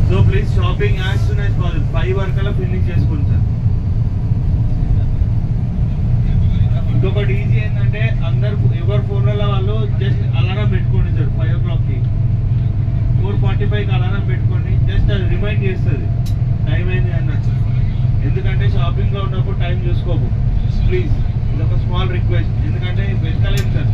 So please shopping as soon as possible 5 వరకల్లా finish చేసుకోండి sir. ఇంకొకటి ఈజీ ఏంటంటే అందరు ఎవరి ఫోన్లలో వాళ్ళు జస్ట్ అలారం పెట్టుకోండి సార్. 5 o'clockకి 4:45కి అలారం పెట్టుకోండి. జస్ట్ అది రిమైండ్ చేస్తుంది టైం అయింది అన్నట్టు. ఎందుకంటే షాపింగ్లో ఉన్నప్పుడు టైం చూసుకోకు ప్లీజ్. ఇది ఒక స్మాల్ రిక్వెస్ట్. ఎందుకంటే వెతకలేము సార్.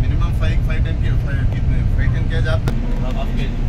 मिनिमम 5-10 के 5-10 के आप